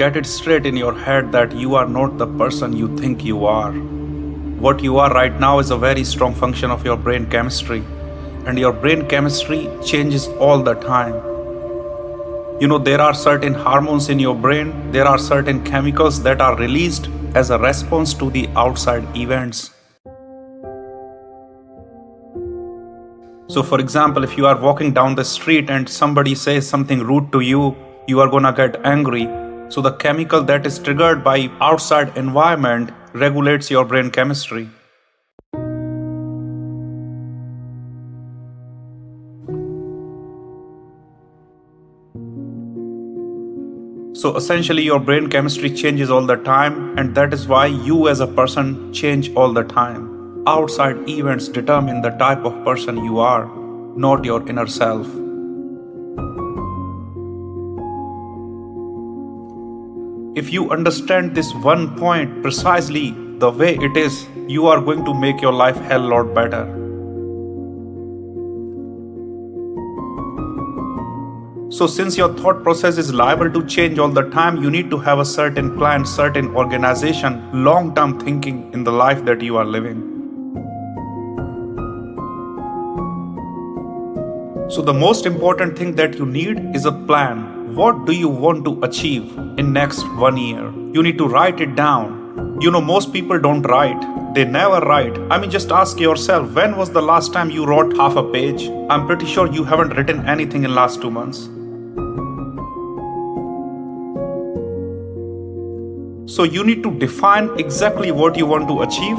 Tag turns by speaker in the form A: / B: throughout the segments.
A: get it straight in your head that you are not the person you think you are. What you are right now is a very strong function of your brain chemistry, and your brain chemistry changes all the time. There are certain hormones in your brain, there are certain chemicals that are released as a response to the outside events. So, for example, if you are walking down the street and somebody says something rude to you, you are gonna get angry. So, the chemical that is triggered by outside environment regulates your brain chemistry. So, essentially, your brain chemistry changes all the time, and that is why you as a person change all the time. Outside events determine the type of person you are, not your inner self. If you understand this one point precisely the way it is, you are going to make your life hell lot better. So since your thought process is liable to change all the time, you need to have a certain plan, certain organization, long-term thinking in the life that you are living. So the most important thing that you need is a plan. What do you want to achieve in next 1 year? You need to write it down. Most people don't write. They never write. Just ask yourself, when was the last time you wrote half a page? I'm pretty sure you haven't written anything in last 2 months. So you need to define exactly what you want to achieve,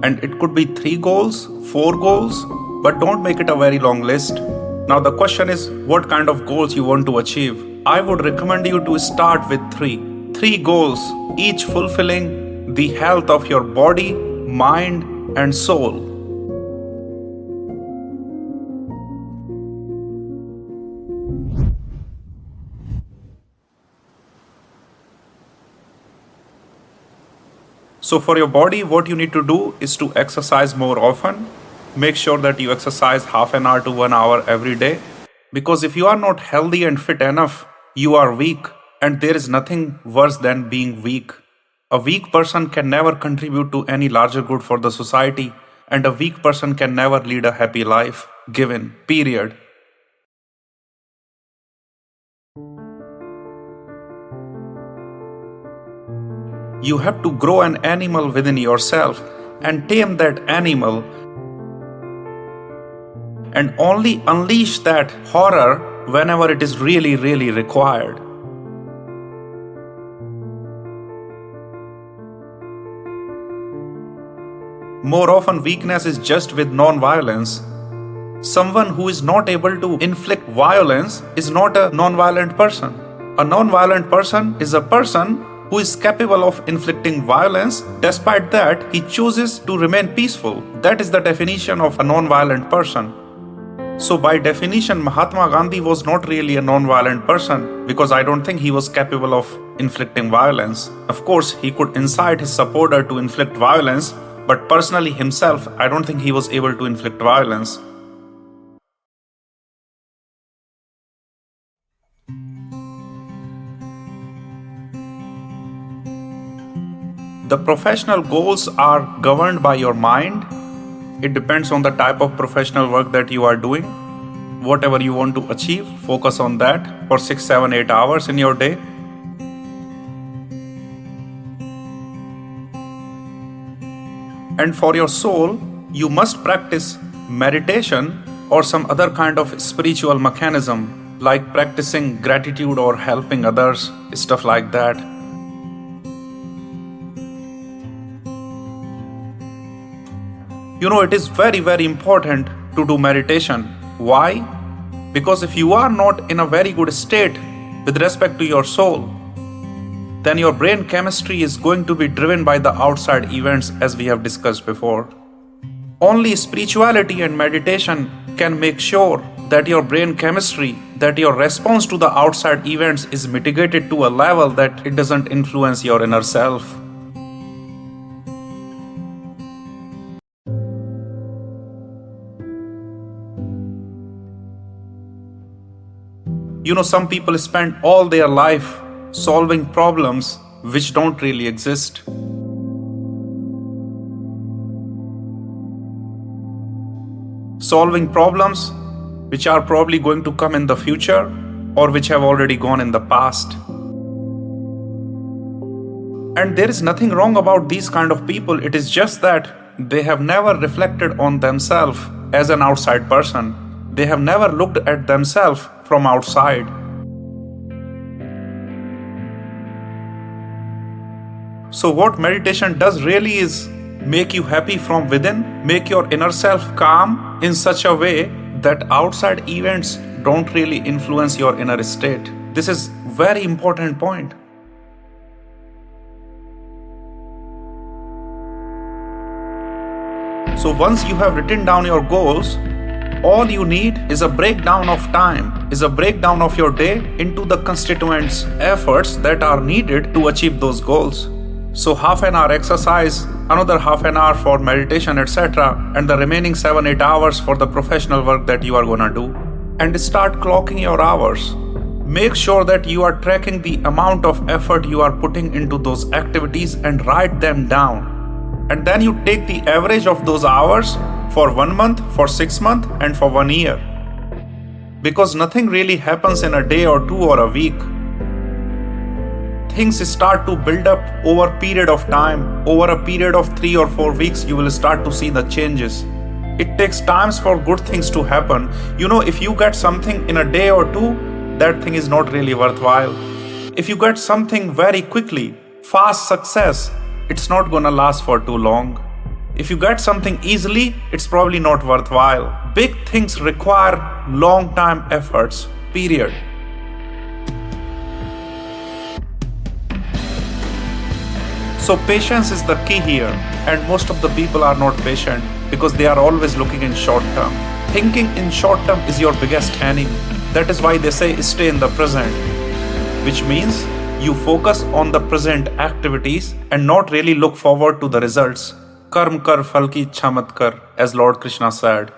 A: and it could be 3 goals, 4 goals, but don't make it a very long list. Now the question is, what kind of goals you want to achieve? I would recommend you to start with 3. 3 goals, each fulfilling the health of your body, mind, and soul. So for your body, what you need to do is to exercise more often. Make sure that you exercise half an hour to 1 hour every day. Because if you are not healthy and fit enough, you are weak. And there is nothing worse than being weak. A weak person can never contribute to any larger good for the society. And a weak person can never lead a happy life, given, period. You have to grow an animal within yourself and tame that animal, and only unleash that horror whenever it is really, really required. More often, weakness is just with non-violence. Someone who is not able to inflict violence is not a non-violent person. A non-violent person is a person who is capable of inflicting violence. Despite that, he chooses to remain peaceful. That is the definition of a non-violent person. So by definition, Mahatma Gandhi was not really a non-violent person, because I don't think he was capable of inflicting violence. Of course, he could incite his supporter to inflict violence, but personally himself, I don't think he was able to inflict violence. The professional goals are governed by your mind. It depends on the type of professional work that you are doing. Whatever you want to achieve, focus on that for 6, 7, 8 hours in your day. And for your soul, you must practice meditation or some other kind of spiritual mechanism, like practicing gratitude or helping others, stuff like that. It is very, very important to do meditation. Why? Because if you are not in a very good state with respect to your soul, then your brain chemistry is going to be driven by the outside events, as we have discussed before. Only spirituality and meditation can make sure that your brain chemistry, that your response to the outside events is mitigated to a level that it doesn't influence your inner self. Some people spend all their life solving problems which don't really exist. Solving problems which are probably going to come in the future or which have already gone in the past. And there is nothing wrong about these kind of people. It is just that they have never reflected on themselves as an outside person. They have never looked at themselves from outside. So what meditation does really is make you happy from within, make your inner self calm in such a way that outside events don't really influence your inner state. This is very important point. So once you have written down your goals, all you need is a breakdown of time, is a breakdown of your day into the constituents efforts that are needed to achieve those goals. So half an hour exercise, another half an hour for meditation, etc., and the remaining 7-8 hours for the professional work that you are gonna do. And start clocking your hours. Make sure that you are tracking the amount of effort you are putting into those activities and write them down. And then you take the average of those hours for 1 month, for 6 months, and for 1 year. Because nothing really happens in a day or two or a week. Things start to build up over a period of time. Over a period of 3 or 4 weeks, you will start to see the changes. It takes times for good things to happen. If you get something in a day or two, that thing is not really worthwhile. If you get something very quickly, fast success, it's not gonna last for too long. If you get something easily, it's probably not worthwhile. Big things require long time efforts, period. So patience is the key here, and most of the people are not patient because they are always looking in short term. Thinking in short term is your biggest enemy. That is why they say stay in the present, which means you focus on the present activities and not really look forward to the results. Karm kar phal ki ichha mat kar, as Lord Krishna said.